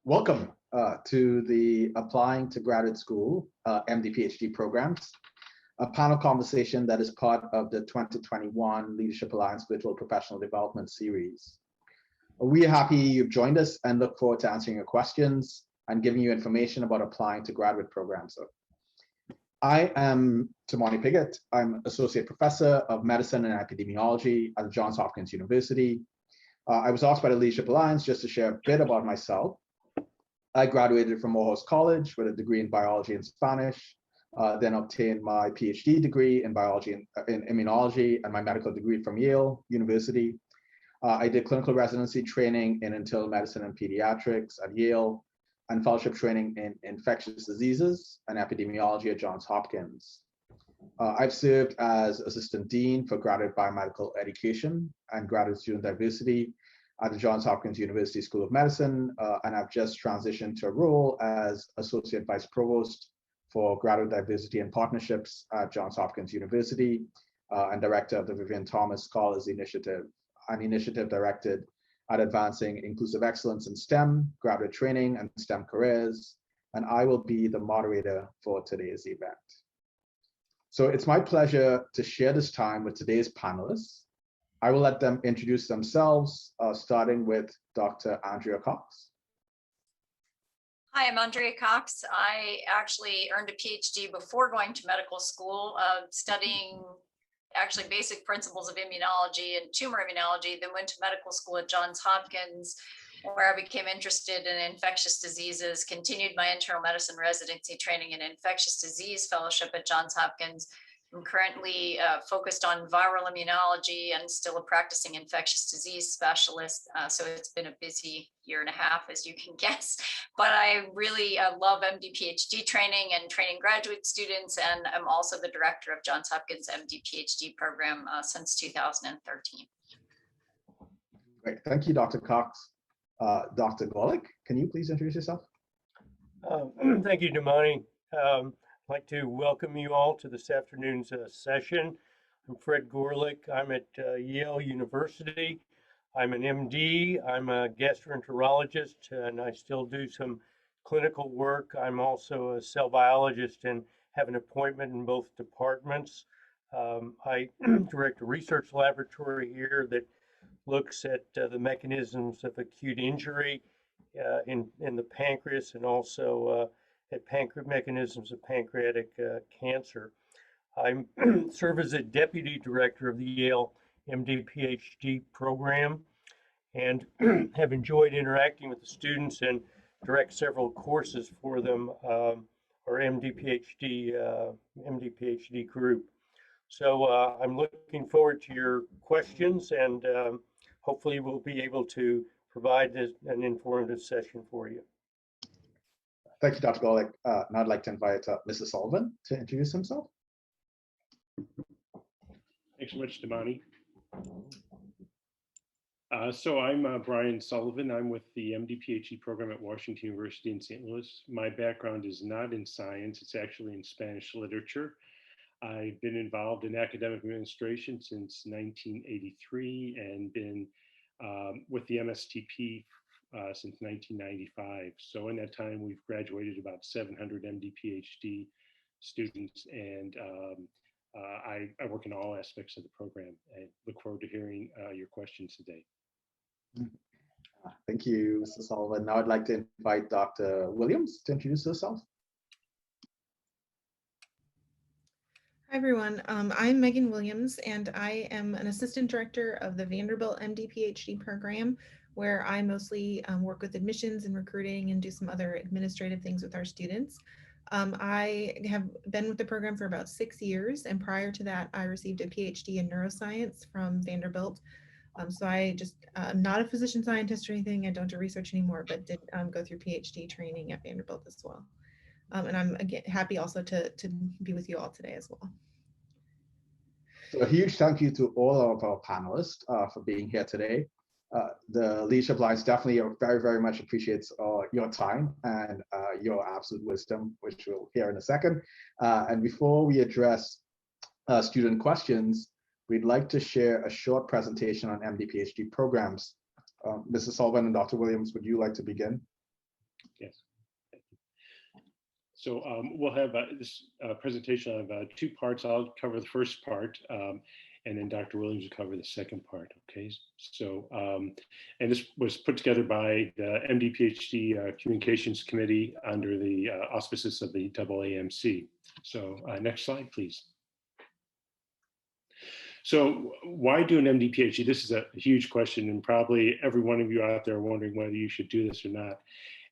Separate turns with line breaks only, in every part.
Welcome to the Applying to Graduate School MD-PhD programs, a panel conversation that is part of the 2021 Leadership Alliance Virtual Professional Development Series. We are happy you've joined us and look forward to answering your questions and giving you information about applying to graduate programs. I am Tamani Piggott. I'm Associate Professor of Medicine and Epidemiology at Johns Hopkins University. I was asked by the Leadership Alliance just to share a bit about myself. I graduated from Morehouse College with a degree in biology and Spanish, then obtained my PhD degree in biology and in immunology and my medical degree from Yale University. I did clinical residency training in internal medicine and pediatrics at Yale and fellowship training in infectious diseases and epidemiology at Johns Hopkins. I've served as Assistant Dean for Graduate Biomedical Education and Graduate Student Diversity at the Johns Hopkins University School of Medicine, and I've just transitioned to a role as Associate Vice Provost for Graduate Diversity and Partnerships at Johns Hopkins University, and Director of the Vivian Thomas Scholars Initiative, an initiative directed at advancing inclusive excellence in STEM, graduate training, and STEM careers, and I will be the moderator for today's event. So it's my pleasure to share this time with today's panelists. I will let them introduce themselves, starting with Dr. Andrea Cox.
Hi, I'm Andrea Cox. I actually earned a PhD before going to medical school, studying actually basic principles of immunology and tumor immunology, then went to medical school at Johns Hopkins, where I became interested in infectious diseases, continued my internal medicine residency training in infectious disease fellowship at Johns Hopkins. I'm currently focused on viral immunology and still a practicing infectious disease specialist. So it's been a busy year and a half, as you can guess. But I really love MD-PhD training and training graduate students. And I'm also the director of Johns Hopkins MD-PhD program since 2013.
Great. Thank you, Dr. Cox. Dr. Gorlick, can you please introduce yourself?
Thank you, Damani. I'd like to welcome you all to this afternoon's session. I'm Fred Gorlick. I'm at Yale University. I'm an MD. I'm a gastroenterologist, and I still do some clinical work. I'm also a cell biologist and have an appointment in both departments. I direct a research laboratory here that looks at the mechanisms of acute injury in the pancreas and also at mechanisms of pancreatic cancer. I serve as a deputy director of the Yale MD-PhD program and have enjoyed interacting with the students and direct several courses for them, our MD-PhD group. So I'm looking forward to your questions, and hopefully we'll be able to provide an informative session for you.
Thank you, Dr. Gorlick. Now I'd like to invite Mr. Sullivan to introduce himself.
Thanks so much, Damani. So I'm Brian Sullivan. I'm with the MD-PhD program at Washington University in St. Louis. My background is not in science, it's actually in Spanish literature. I've been involved in academic administration since 1983 and been with the MSTP since 1995. So in that time, we've graduated about 700 MD-PhD students, and I work in all aspects of the program. I look forward to hearing your questions today.
Thank you, Mr. Sullivan. Now I'd like to invite Dr. Williams to introduce herself.
Hi, everyone. I'm Megan Williams, and I am an assistant director of the Vanderbilt MD-PhD program, where I mostly work with admissions and recruiting and do some other administrative things with our students. I have been with the program for about 6 years, and prior to that, I received a PhD in neuroscience from Vanderbilt. So I just, I'm not a physician scientist or anything. I don't do research anymore, but did go through PhD training at Vanderbilt as well. And I'm again happy also to be with you all today as well.
So a huge thank you to all of our panelists for being here today. The Leadership Alliance definitely very, very much appreciates your time and your absolute wisdom, which we'll hear in a second. And before we address student questions, we'd like to share a short presentation on MD-PhD programs. Mrs. Sullivan and Dr. Williams, would you like to begin?
Yes. So we'll have this presentation of two parts. I'll cover the first part, and then Dr. Williams will cover the second part. Okay. So, and this was put together by the MD-PhD Communications Committee under the auspices of the AAMC. So next slide, please. So why do an MD-PhD? This is a huge question, and probably every one of you out there wondering whether you should do this or not.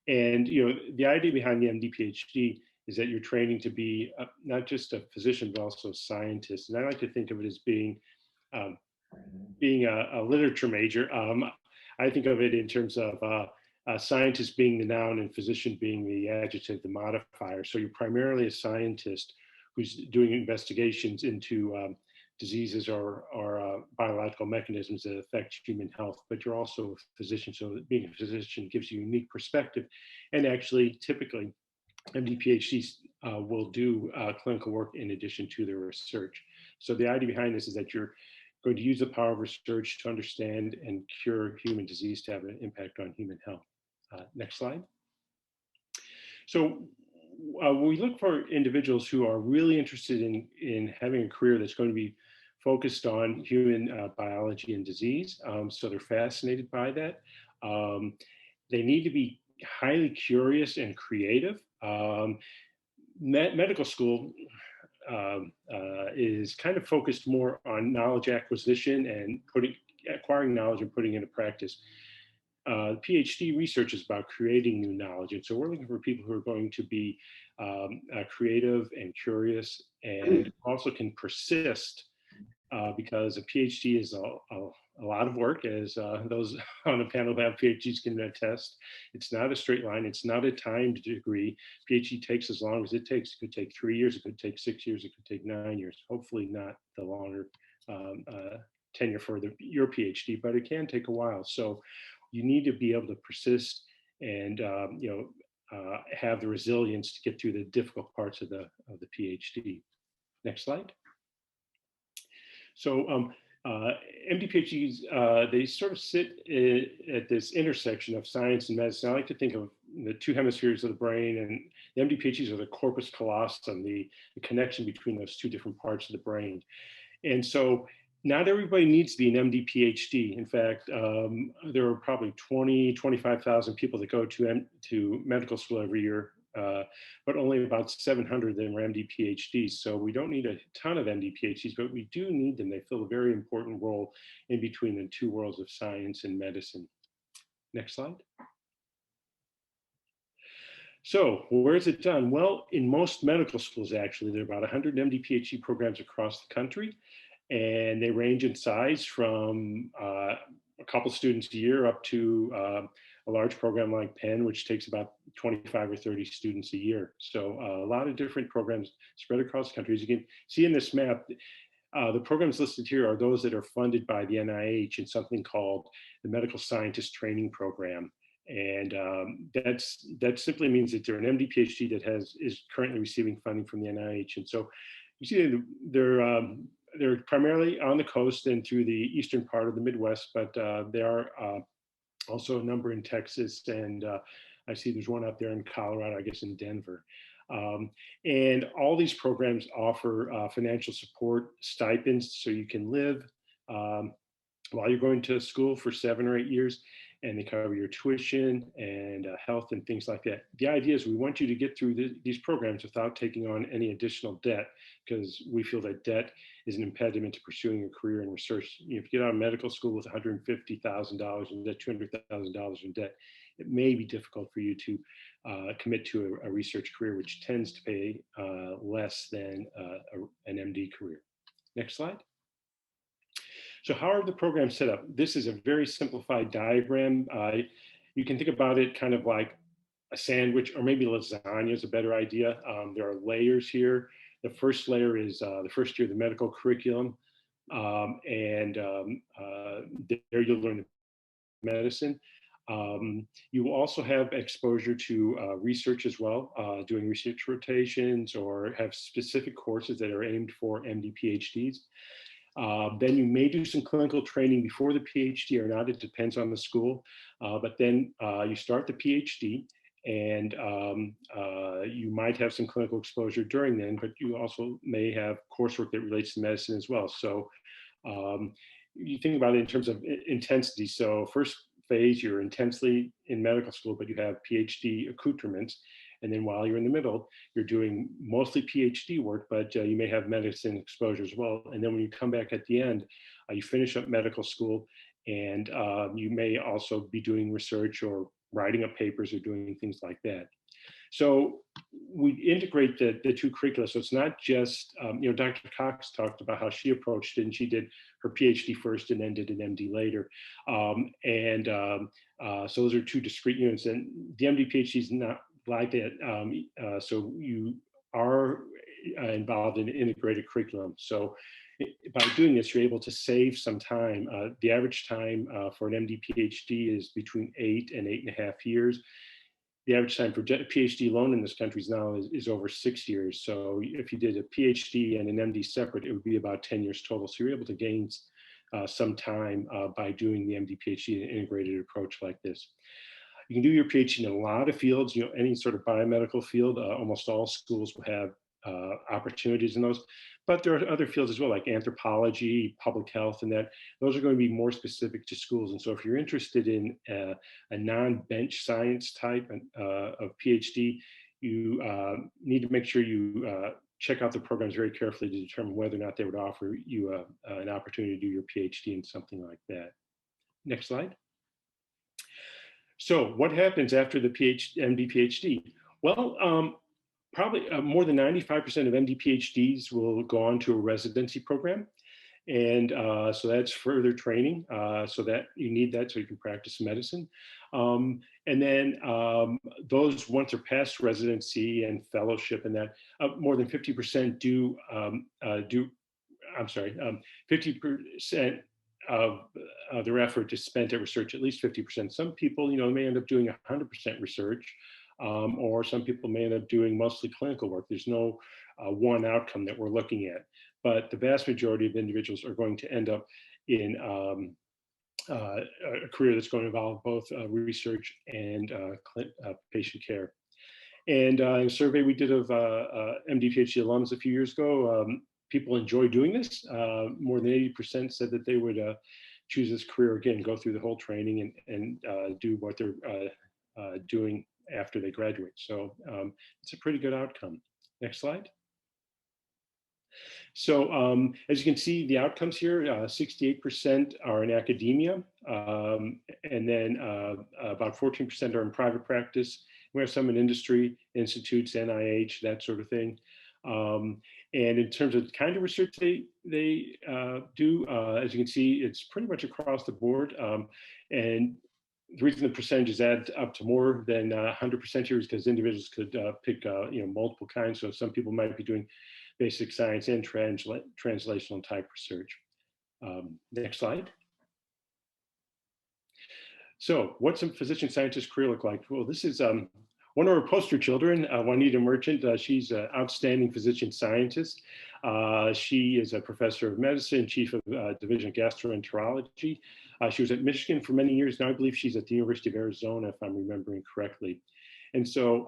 And the idea behind the MD-PhD is that you're training to be not just a physician, but also a scientist. And I like to think of it as being a literature major. I think of it in terms of a scientist being the noun and physician being the adjective, the modifier. So you're primarily a scientist who's doing investigations into diseases or biological mechanisms that affect human health, but you're also a physician. So being a physician gives you a unique perspective. And actually, typically, MD-PhDs will do clinical work in addition to their research. So the idea behind this is that you're going to use the power of research to understand and cure human disease to have an impact on human health. Next slide. So we look for individuals who are really interested in having a career that's going to be focused on human biology and disease. So they're fascinated by that. They need to be highly curious and creative. Medical school is kind of focused more on knowledge acquisition and acquiring knowledge and putting it into practice. PhD research is about creating new knowledge. And so we're looking for people who are going to be creative and curious and also can persist because a PhD is a lot of work, as those on the panel who have PhDs can attest. It's not a straight line. It's not a timed degree. PhD takes as long as it takes. It could take 3 years. It could take 6 years. It could take 9 years. Hopefully not the longer tenure for your PhD, but it can take a while. So you need to be able to persist and have the resilience to get through the difficult parts of the PhD. Next slide. So MD-PhDs, they sort of sit at this intersection of science and medicine. I like to think of the two hemispheres of the brain, and the MD-PhDs are the corpus callosum, the connection between those two different parts of the brain. And so not everybody needs to be an MD-PhD. In fact, there are probably 25,000 people that go to medical school every year, but only about 700 of them are MD-PhDs. So we don't need a ton of MD-PhDs, but we do need them. They fill a very important role in between the two worlds of science and medicine. Next slide. So where is it done? Well, in most medical schools, actually, there are about 100 MD-PhD programs across the country, and they range in size from a couple students a year up to a large program like Penn, which takes about 25 or 30 students a year. So a lot of different programs spread across the country. As you can see in this map, the programs listed here are those that are funded by the NIH in something called the Medical Scientist Training Program. And that simply means that they're an MD-PhD that is currently receiving funding from the NIH. And so you see they're primarily on the coast and through the eastern part of the Midwest, but there are also a number in Texas, and I see there's one out there in Colorado, I guess in Denver. And all these programs offer financial support stipends, so you can live while you're going to school for 7 or 8 years, and they cover your tuition and health and things like that. The idea is we want you to get through these programs without taking on any additional debt, because we feel that debt is an impediment to pursuing a career in research. If you get out of medical school with $150,000 in debt, $200,000 in debt, it may be difficult for you to commit to a research career, which tends to pay less than an MD career. Next slide. So how are the programs set up? This is a very simplified diagram. You can think about it kind of like a sandwich, or maybe lasagna is a better idea. There are layers here. The first layer is the first year of the medical curriculum. And there you'll learn medicine. You will also have exposure to research as well, doing research rotations or have specific courses that are aimed for MD-PhDs. Then you may do some clinical training before the PhD or not, it depends on the school. But then you start the PhD, and you might have some clinical exposure during then, but you also may have coursework that relates to medicine as well. So you think about it in terms of intensity. So first phase, you're intensely in medical school, but you have PhD accoutrements. And then while you're in the middle, you're doing mostly PhD work, but you may have medicine exposure as well. And then when you come back at the end, you finish up medical school, and you may also be doing research or writing up papers or doing things like that. So we integrate the two curricula. So it's not just, Dr. Cox talked about how she approached it, and she did her PhD first and then did an MD later. So those are two discrete units, and the MD-PhD is not like that. So you are involved in an integrated curriculum. So by doing this, you're able to save some time. The average time for an MD-PhD is between 8 and 8.5 years. The average time for PhD alone in this country now is over 6 years. So if you did a PhD and an MD separate, it would be about 10 years total. So you're able to gain some time by doing the MD-PhD in an integrated approach like this. You can do your PhD in a lot of fields, any sort of biomedical field. Almost all schools will have opportunities in those, but there are other fields as well, like anthropology, public health, and that those are going to be more specific to schools. And so if you're interested in a non-bench science type of PhD, you need to make sure you check out the programs very carefully to determine whether or not they would offer you an opportunity to do your PhD in something like that. Next slide. So what happens after the MD-PhD? Well, probably more than 95% of MD-PhDs will go on to a residency program. And so that's further training, so that you need that so you can practice medicine. And then those, once they're past residency and fellowship and that, more than 50% 50% of their effort is spent at research, at least 50%. Some people, may end up doing 100% research, or some people may end up doing mostly clinical work. There's no one outcome that we're looking at, but the vast majority of individuals are going to end up in a career that's going to involve both research and patient care. And in a survey we did of MD-PhD alums a few years ago, people enjoy doing this. More than 80% said that they would choose this career again, go through the whole training and do what they're doing after they graduate. So it's a pretty good outcome. Next slide. So as you can see, the outcomes here, 68% are in academia, and then about 14% are in private practice. We have some in industry, institutes, NIH, that sort of thing. And in terms of the kind of research they do, as you can see, it's pretty much across the board. And the reason the percentages add up to more than 100% here is because individuals could pick multiple kinds. So some people might be doing basic science and translational type research. Next slide. So what's a physician scientist career look like? Well, this is one of our poster children, Juanita Merchant. She's an outstanding physician scientist. She is a professor of medicine, chief of division of gastroenterology. She was at Michigan for many years now. I believe she's at the University of Arizona, if I'm remembering correctly. And so,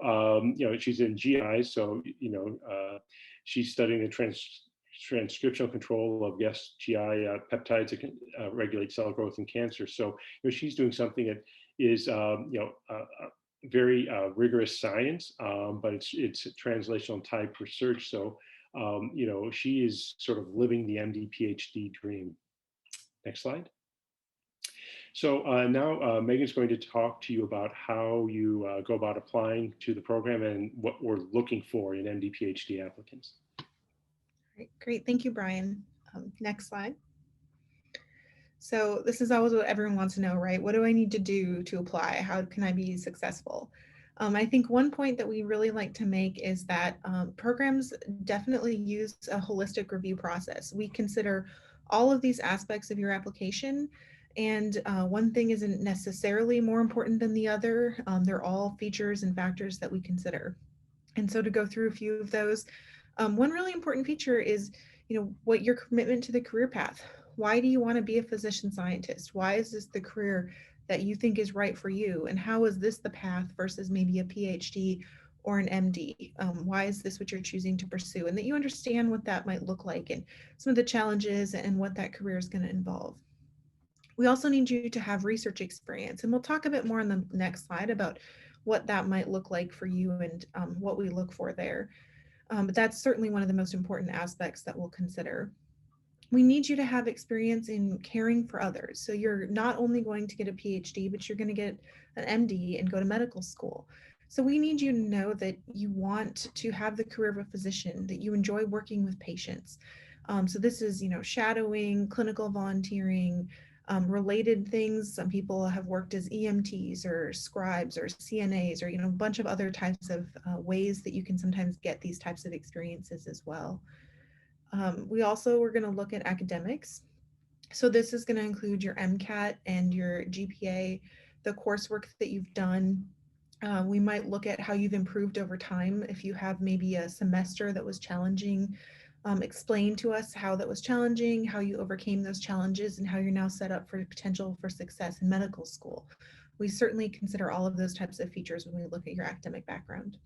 she's in GI, so, she's studying the transcriptional control of GI peptides that can regulate cell growth and cancer. So, she's doing something that is, very rigorous science, but it's translational type research. So, she is sort of living the MD-PhD dream. Next slide. So now Megan's going to talk to you about how you go about applying to the program and what we're looking for in MD-PhD applicants.
Great, thank you, Brian. Next slide. So this is always what everyone wants to know, right? What do I need to do to apply? How can I be successful? I think one point that we really like to make is that programs definitely use a holistic review process. We consider all of these aspects of your application, and one thing isn't necessarily more important than the other. They're all features and factors that we consider. And so to go through a few of those, one really important feature is, what your commitment to the career path. Why do you want to be a physician scientist? Why is this the career that you think is right for you? And how is this the path versus maybe a PhD or an MD? Why is this what you're choosing to pursue? And that you understand what that might look like and some of the challenges and what that career is going to involve. We also need you to have research experience, and we'll talk a bit more on the next slide about what that might look like for you and what we look for there. But that's certainly one of the most important aspects that we'll consider. We need you to have experience in caring for others. So you're not only going to get a PhD, but you're going to get an MD and go to medical school. So we need you to know that you want to have the career of a physician, that you enjoy working with patients. So this is, shadowing, clinical volunteering, related things. Some people have worked as EMTs or scribes or CNAs or, a bunch of other types of ways that you can sometimes get these types of experiences as well. We also are going to look at academics. So this is going to include your MCAT and your GPA, the coursework that you've done. We might look at how you've improved over time. If you have maybe a semester that was challenging, explain to us how that was challenging, how you overcame those challenges, and how you're now set up for potential for success in medical school. We certainly consider all of those types of features when we look at your academic background.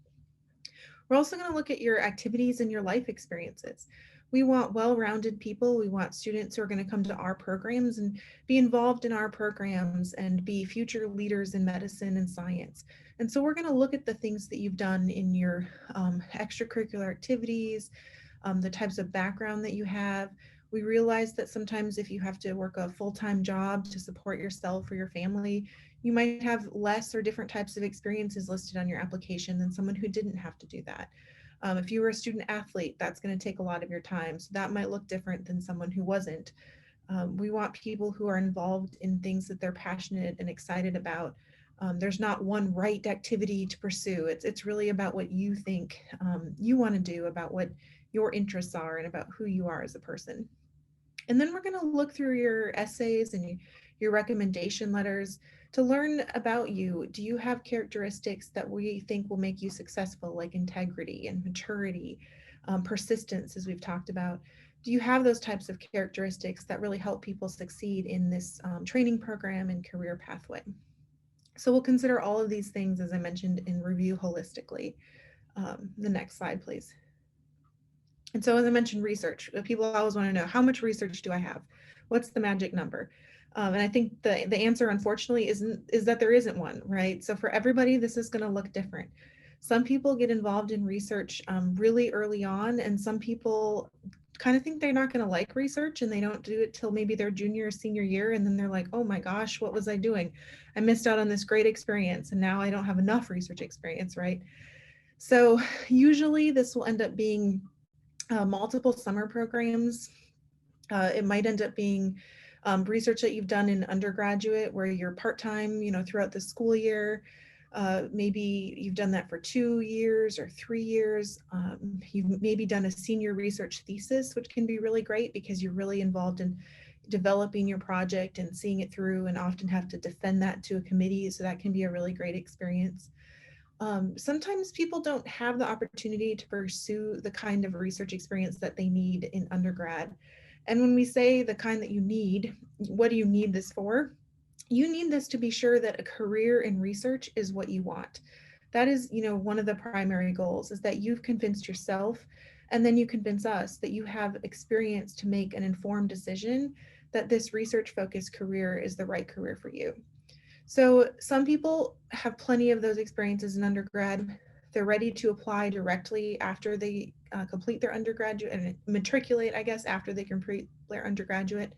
We're also going to look at your activities and your life experiences. We want well-rounded people. We want students who are going to come to our programs and be involved in our programs and be future leaders in medicine and science. And so we're going to look at the things that you've done in your extracurricular activities, the types of background that you have. We realize that sometimes if you have to work a full-time job to support yourself or your family, you might have less or different types of experiences listed on your application than someone who didn't have to do that. If you were a student athlete, that's going to take a lot of your time. So that might look different than someone who wasn't. We want people who are involved in things that they're passionate and excited about. There's not one right activity to pursue. It's really about what you think you want to do, about what your interests are, and about who you are as a person. And then we're going to look through your essays and your recommendation letters to learn about you. Do you have characteristics that we think will make you successful, like integrity and maturity, persistence, as we've talked about? Do you have those types of characteristics that really help people succeed in this training program and career pathway? So we'll consider all of these things, as I mentioned, in review holistically. The next slide, please. And so, as I mentioned, research. People always want to know, how much research do I have? What's the magic number? And I think the answer, unfortunately, is that there isn't one, right? So for everybody, this is going to look different. Some people get involved in research really early on, and some people kind of think they're not going to like research and they don't do it till maybe their junior or senior year, and then they're like, oh my gosh, what was I doing? I missed out on this great experience, and now I don't have enough research experience, right? So usually this will end up being multiple summer programs. It might end up being research that you've done in undergraduate where you're part-time, throughout the school year. Maybe you've done that for 2 years or 3 years. You've maybe done a senior research thesis, which can be really great because you're really involved in developing your project and seeing it through, and often have to defend that to a committee. So that can be a really great experience. Sometimes people don't have the opportunity to pursue the kind of research experience that they need in undergrad. And when we say the kind that you need, what do you need this for? You need this to be sure that a career in research is what you want. That is, one of the primary goals, is that you've convinced yourself, and then you convince us that you have experience to make an informed decision that this research-focused career is the right career for you. So some people have plenty of those experiences in undergrad. They're ready to apply directly after they complete their undergraduate, and matriculate, I guess, after they complete their undergraduate.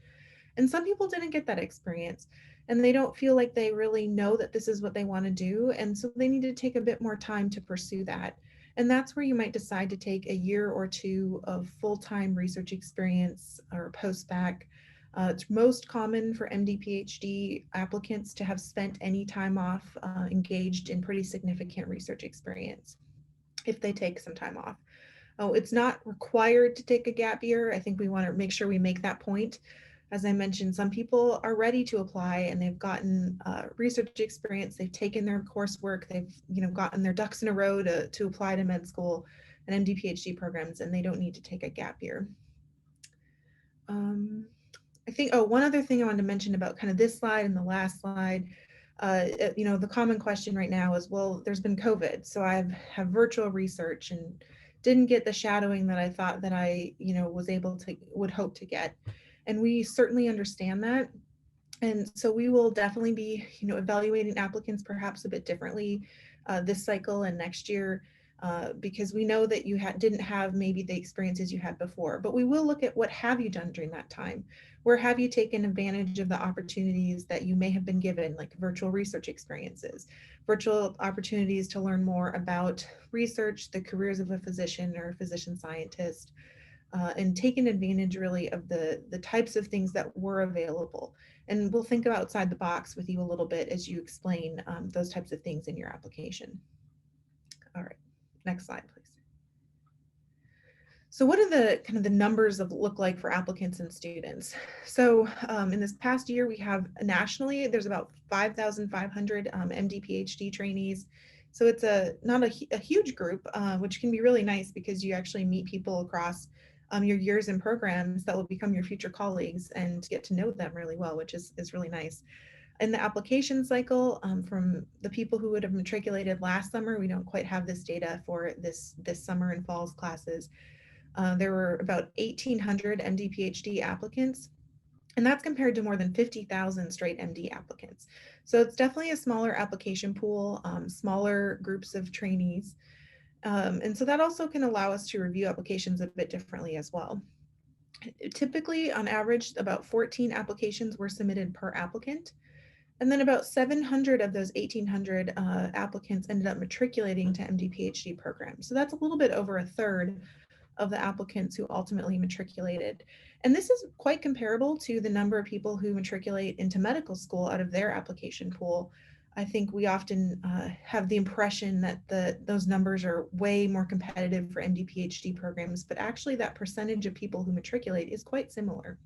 And some people didn't get that experience, and they don't feel like they really know that this is what they want to do. And so they need to take a bit more time to pursue that. And that's where you might decide to take a year or two of full-time research experience or post-bac. It's most common for MD-PhD applicants to have spent any time off engaged in pretty significant research experience if they take some time off. Oh, it's not required to take a gap year. I think we want to make sure we make that point. As I mentioned, some people are ready to apply and they've gotten research experience, they've taken their coursework, they've gotten their ducks in a row to apply to med school and MD-PhD programs, and they don't need to take a gap year. I think, one other thing I wanted to mention about kind of this slide and the last slide, The common question right now is, well, there's been COVID, so I have virtual research and didn't get the shadowing that I thought that I, would hope to get. And we certainly understand that. And so we will definitely be, evaluating applicants perhaps a bit differently this cycle and next year, because we know that you didn't have maybe the experiences you had before, but we will look at what have you done during that time? Where have you taken advantage of the opportunities that you may have been given, like virtual research experiences, virtual opportunities to learn more about research, the careers of a physician or a physician scientist, and taken advantage really of the types of things that were available. And we'll think outside the box with you a little bit as you explain those types of things in your application. All right, next slide, please. So what do the numbers look like for applicants and students? So in this past year, we have nationally, there's about 5,500 MD-PhD trainees. So it's not a huge group, which can be really nice because you actually meet people across your years and programs that will become your future colleagues and get to know them really well, which is really nice. In the application cycle, from the people who would have matriculated last summer, we don't quite have this data for this summer and fall's classes. There were about 1,800 MD-PhD applicants, and that's compared to more than 50,000 straight MD applicants. So it's definitely a smaller application pool, smaller groups of trainees. And so that also can allow us to review applications a bit differently as well. Typically, on average, about 14 applications were submitted per applicant. And then about 700 of those 1,800 applicants ended up matriculating to MD-PhD programs. So that's a little bit over a third of the applicants who ultimately matriculated. And this is quite comparable to the number of people who matriculate into medical school out of their application pool. I think we often have the impression that those numbers are way more competitive for MD-PhD programs, but actually that percentage of people who matriculate is quite similar.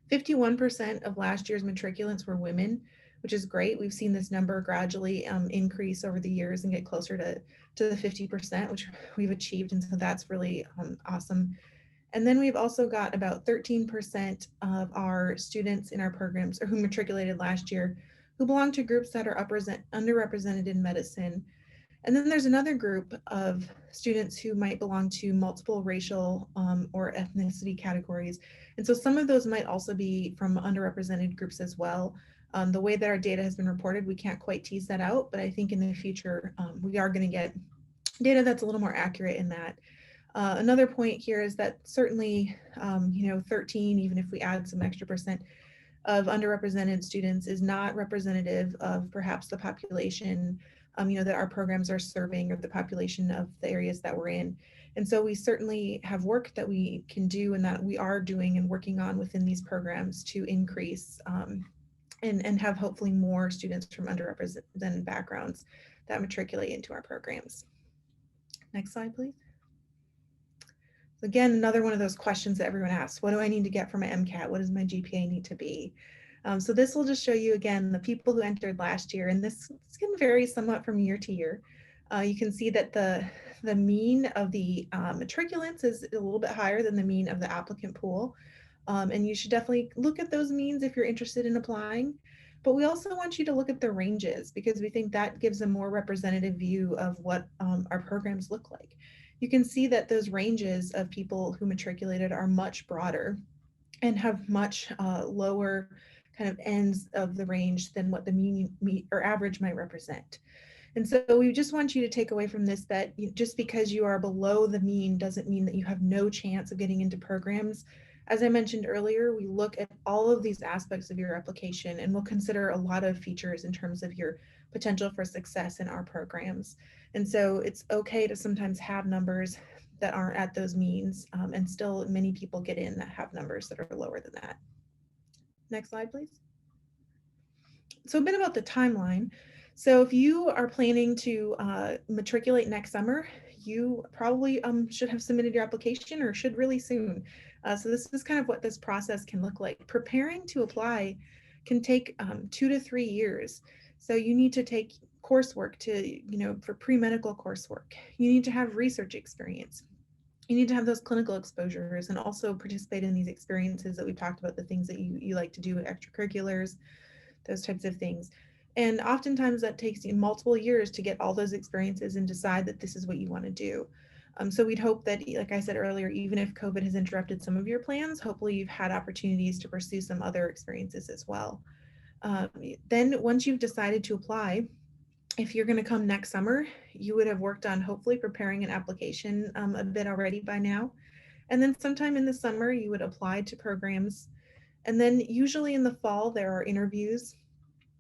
51% of last year's matriculants were women, which is great. We've seen this number gradually increase over the years and get closer to the 50%, which we've achieved. And so that's really awesome. And then we've also got about 13% of our students in our programs, or who matriculated last year, who belong to groups that are underrepresented in medicine. And then there's another group of students who might belong to multiple racial or ethnicity categories. And so some of those might also be from underrepresented groups as well. The way that our data has been reported, we can't quite tease that out, but I think in the future, we are going to get data that's a little more accurate in that. Another point here is that certainly, 13, even if we add some extra percent of underrepresented students, is not representative of perhaps the population that our programs are serving, or the population of the areas that we're in. And so we certainly have work that we can do and that we are doing and working on within these programs to increase and have hopefully more students from underrepresented backgrounds that matriculate into our programs. Next slide, please. So again, another one of those questions that everyone asks: what do I need to get for my MCAT? What does my GPA need to be? So this will just show you again the people who entered last year, and this can vary somewhat from year to year. You can see that the mean of the matriculants is a little bit higher than the mean of the applicant pool. And you should definitely look at those means if you're interested in applying. But we also want you to look at the ranges, because we think that gives a more representative view of what our programs look like. You can see that those ranges of people who matriculated are much broader and have much lower kind of ends of the range than what the mean or average might represent. And so we just want you to take away from this that just because you are below the mean doesn't mean that you have no chance of getting into programs. As I mentioned earlier, we look at all of these aspects of your application, and we'll consider a lot of features in terms of your potential for success in our programs. And so it's okay to sometimes have numbers that aren't at those means, and still many people get in that have numbers that are lower than that. Next slide, please. So a bit about the timeline. So if you are planning to matriculate next summer, you probably should have submitted your application, or should really soon. So this is kind of what this process can look like. Preparing to apply can take 2 to 3 years. So you need to take coursework for pre-medical coursework. You need to have research experience. You need to have those clinical exposures, and also participate in these experiences that we talked about, the things that you like to do, extracurriculars, those types of things. And oftentimes that takes you multiple years to get all those experiences and decide that this is what you want to do. So we'd hope that, like I said earlier, even if COVID has interrupted some of your plans, hopefully you've had opportunities to pursue some other experiences as well. Then once you've decided to apply, if you're going to come next summer, you would have worked on hopefully preparing an application a bit already by now. And then sometime in the summer, you would apply to programs. And then usually in the fall, there are interviews.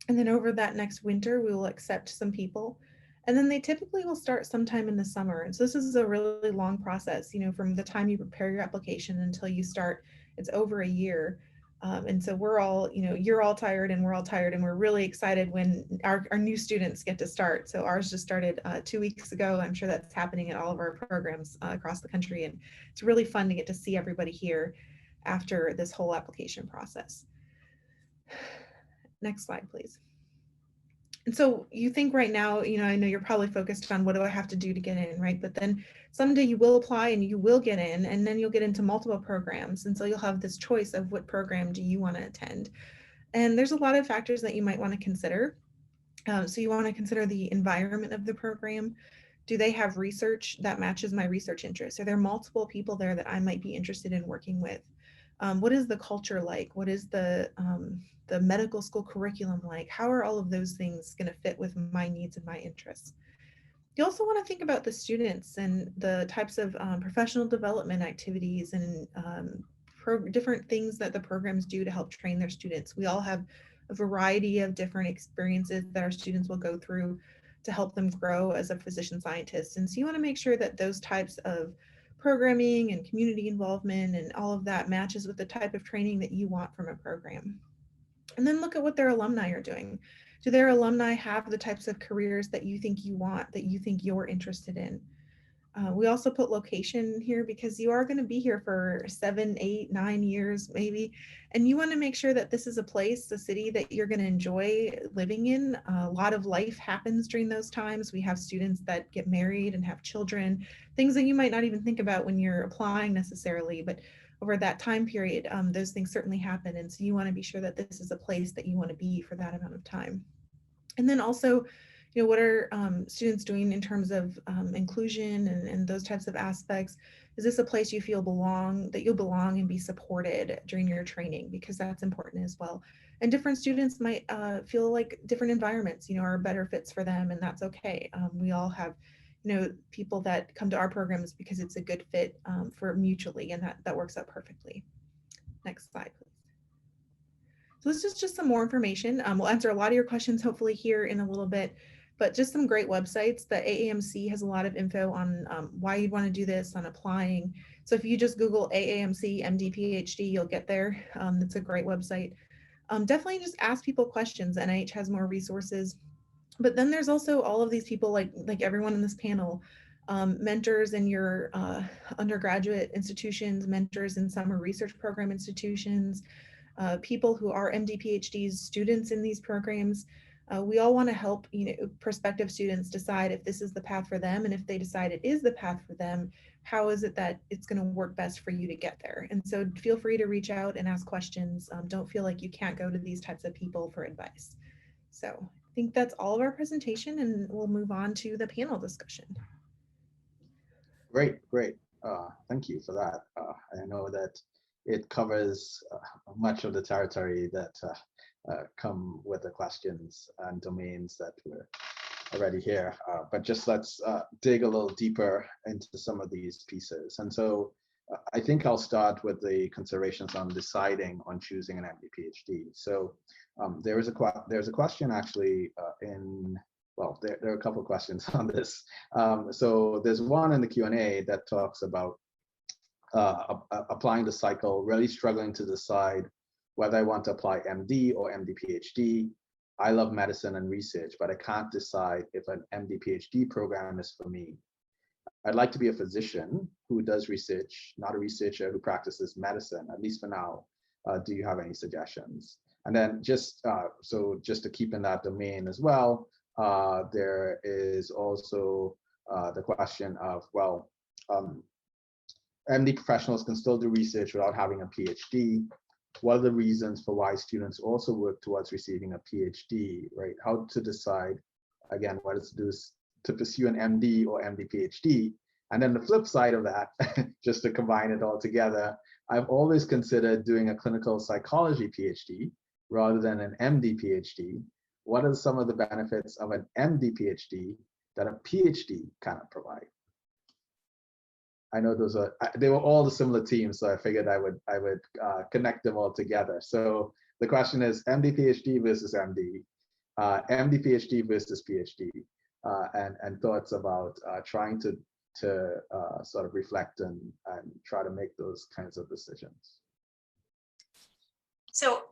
And then over that next winter, we will accept some people. And then they typically will start sometime in the summer. And so this is a really long process, you know, from the time you prepare your application until you start, it's over a year. And so we're all, you know, you're all tired and we're all tired, and we're really excited when our new students get to start. So ours just started 2 weeks ago. I'm sure that's happening at all of our programs across the country. And it's really fun to get to see everybody here after this whole application process. Next slide, please. And so you think right now, you know, I know you're probably focused on what do I have to do to get in, right? But then someday you will apply and you will get in, and then you'll get into multiple programs. And so you'll have this choice of what program do you want to attend. And there's a lot of factors that you might want to consider. So you want to consider the environment of the program. Do they have research that matches my research interests? Are there multiple people there that I might be interested in working with? What is the culture like? What is the medical school curriculum like? How are all of those things going to fit with my needs and my interests? You also want to think about the students and the types of professional development activities and different things that the programs do to help train their students. We all have a variety of different experiences that our students will go through to help them grow as a physician scientist. And so you want to make sure that those types of programming and community involvement and all of that matches with the type of training that you want from a program. And then look at what their alumni are doing. Do their alumni have the types of careers that you think you want, that you think you're interested in? We also put location here because you are going to be here for 7, 8, 9 years maybe, and you want to make sure that this is a place, a city that you're going to enjoy living in. A lot of life happens during those times. We have students that get married and have children, things that you might not even think about when you're applying necessarily, but over that time period, those things certainly happen. And so you want to be sure that this is a place that you want to be for that amount of time. And then also, you know, what are students doing in terms of inclusion and those types of aspects? Is this a place you feel that you'll belong and be supported during your training? Because that's important as well. And different students might feel like different environments, you know, are better fits for them, and that's okay. We all have, you know, people that come to our programs because it's a good fit for mutually, and that works out perfectly. Next slide, please. So this is just some more information. We'll answer a lot of your questions hopefully here in a little bit, but just some great websites. The AAMC has a lot of info on why you'd want to do this, on applying. So if you just Google AAMC MD-PhD, you'll get there. That's a great website. Definitely just ask people questions. NIH has more resources. But then there's also all of these people like everyone in this panel, mentors in your undergraduate institutions, mentors in summer research program institutions, people who are MD-PhDs, students in these programs. We all want to help, you know, prospective students decide if this is the path for them, and if they decide it is the path for them, how is it that it's going to work best for you to get there? And so feel free to reach out and ask questions. Don't feel like you can't go to these types of people for advice. So I think that's all of our presentation, and we'll move on to the panel discussion.
Great. Thank you for that. I know that it covers much of the territory that come with the questions and domains that were already here. But just let's dig a little deeper into some of these pieces. And so I think I'll start with the considerations on deciding on choosing an MD-PhD. So there's a question actually well, there are a couple of questions on this. So there's one in the Q&A that talks about applying the cycle, really struggling to decide whether I want to apply MD or MD-PhD. I love medicine and research, but I can't decide if an MD-PhD program is for me. I'd like to be a physician who does research, not a researcher who practices medicine, at least for now. Do you have any suggestions? And then just to keep in that domain as well, there is also the question of, well, MD professionals can still do research without having a PhD. what are the reasons for why students also work towards receiving a PhD, right? How to decide, again, what is to do to pursue an MD or MD-PhD. And then the flip side of that, just to combine it all together, I've always considered doing a clinical psychology PhD rather than an MD-PhD. What are some of the benefits of an MD-PhD that a PhD cannot provide? I know they were all the similar teams, so I figured I would connect them all together. So the question is MD-PhD versus MD, MD-PhD versus PhD, and thoughts about trying to sort of reflect and try to make those kinds of decisions.
So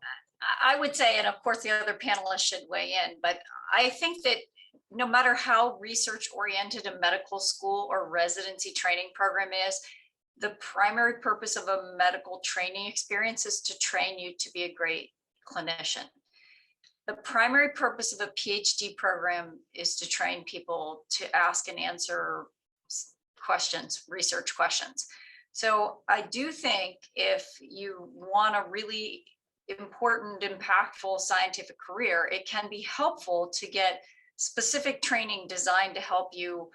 I would say, and of course the other panelists should weigh in, but I think that no matter how research oriented a medical school or residency training program is, the primary purpose of a medical training experience is to train you to be a great clinician. The primary purpose of a PhD program is to train people to ask and answer questions, research questions. So I do think if you want a really important, impactful scientific career, it can be helpful to get specific training designed to help you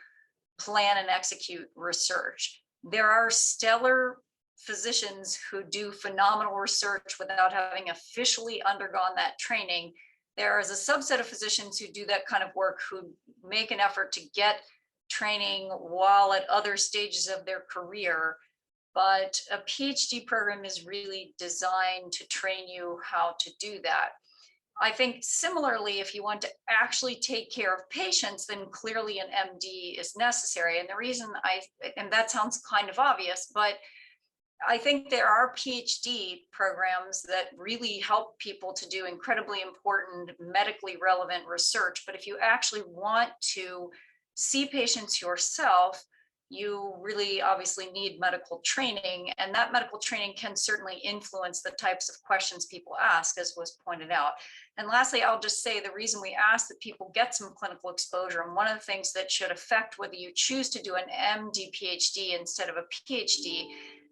plan and execute research. There are stellar physicians who do phenomenal research without having officially undergone that training. There is a subset of physicians who do that kind of work who make an effort to get training while at other stages of their career. But a PhD program is really designed to train you how to do that. I think similarly, if you want to actually take care of patients, then clearly an MD is necessary. And the reason and that sounds kind of obvious, but I think there are PhD programs that really help people to do incredibly important medically relevant research. But if you actually want to see patients yourself, you really obviously need medical training, and that medical training can certainly influence the types of questions people ask, as was pointed out. And lastly, I'll just say the reason we ask that people get some clinical exposure, and one of the things that should affect whether you choose to do an MD PhD instead of a PhD,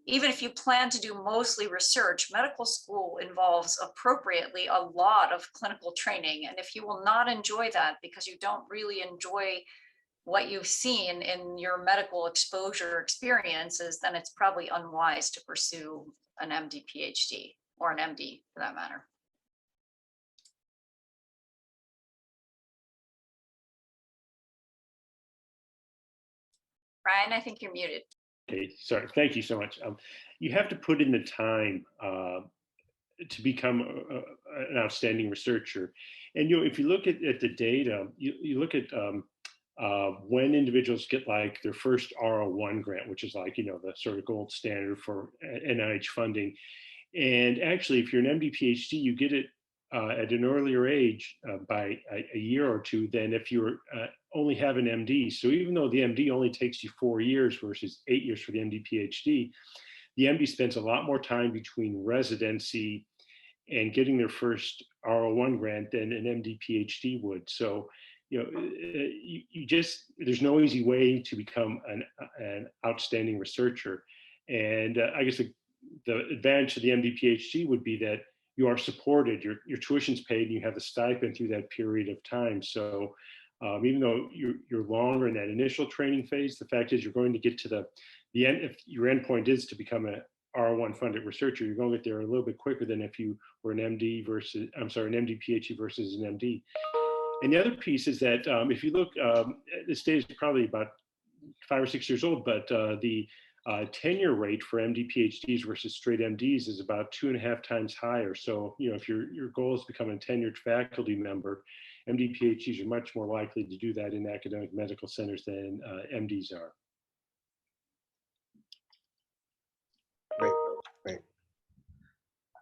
even if you plan to do mostly research, medical school involves appropriately a lot of clinical training. And if you will not enjoy that because you don't really enjoy what you've seen in your medical exposure experiences, then it's probably unwise to pursue an MD PhD or an MD for that matter. Brian, I think you're muted.
Okay, sorry, thank you so much. You have to put in the time to become an outstanding researcher. And if you look at the data, you look at when individuals get like their first R01 grant, which is like, the sort of gold standard for NIH funding. And actually, if you're an MD PhD, you get it at an earlier age by a year or two than if you only have an MD. So even though the MD only takes you 4 years versus 8 years for the MD PhD, the MD spends a lot more time between residency and getting their first R01 grant than an MD PhD would. So there's no easy way to become an outstanding researcher. And I guess the advantage of the MD PhD would be that you are supported, your tuition's paid, and you have a stipend through that period of time. So even though you're longer in that initial training phase, the fact is you're going to get to the end. If your endpoint is to become an R01 funded researcher, you're going to get there a little bit quicker than if you were an MD PhD versus an MD. And the other piece is that if you look, this data is probably about 5 or 6 years old, but the tenure rate for MD PhDs versus straight MDs is about 2.5 times higher. So, if your goal is to become a tenured faculty member, MD PhDs are much more likely to do that in academic medical centers than MDs are.
Great.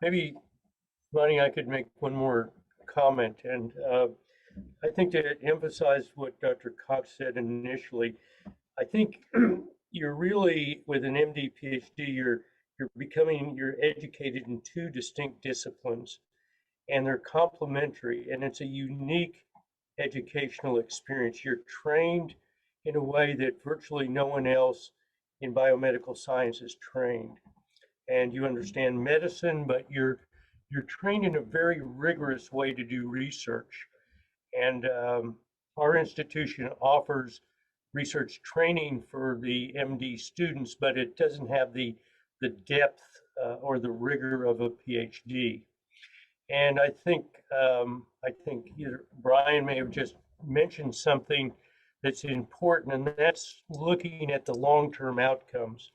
Maybe, Lonnie, I could make one more comment. And I think to emphasize what Dr. Cox said initially, I think you're really, with an MD PhD, you're educated in 2 distinct disciplines, and they're complementary, and it's a unique educational experience. You're trained in a way that virtually no one else in biomedical science is trained. And you understand medicine, but you're you're trained in a very rigorous way to do research. And our institution offers research training for the MD students, but it doesn't have the depth or the rigor of a PhD. And I think either Brian may have just mentioned something that's important, and that's looking at the long-term outcomes.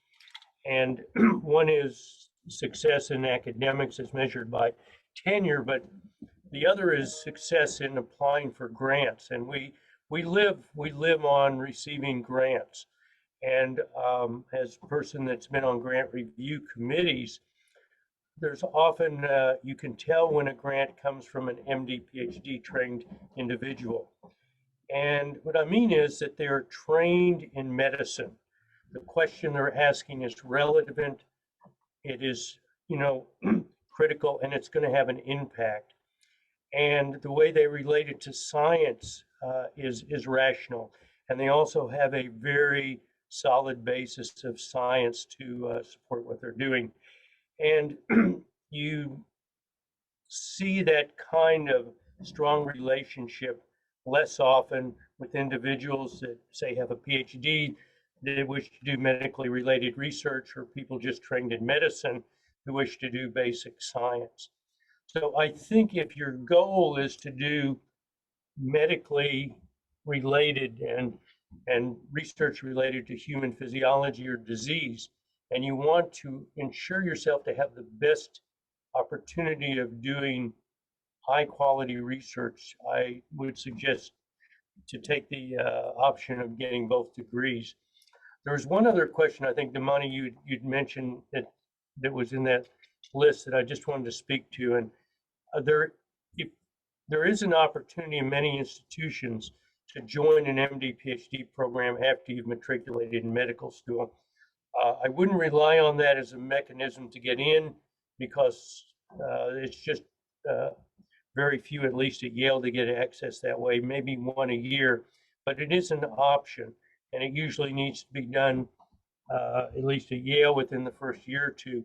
And one is success in academics as measured by tenure, but the other is success in applying for grants. And we live on receiving grants. And as a person that's been on grant review committees, there's often, you can tell when a grant comes from an MD, PhD trained individual. And what I mean is that they're trained in medicine. The question they're asking is relevant. It is, critical, and it's going to have an impact. And the way they relate it to science is rational. And they also have a very solid basis of science to support what they're doing. And you see that kind of strong relationship less often with individuals that, say, have a PhD, that wish to do medically related research, or people just trained in medicine who wish to do basic science. So I think if your goal is to do medically related and research related to human physiology or disease, and you want to ensure yourself to have the best opportunity of doing high quality research, I would suggest to take the option of getting both degrees. There was one other question, I think, Damani, you'd mentioned that was in that list that I just wanted to speak to. And there is an opportunity in many institutions to join an MD, PhD program after you've matriculated in medical school. I wouldn't rely on that as a mechanism to get in, because it's just very few, at least at Yale, to get access that way, maybe one a year, but it is an option, and it usually needs to be done, at least at Yale, within the first year or two.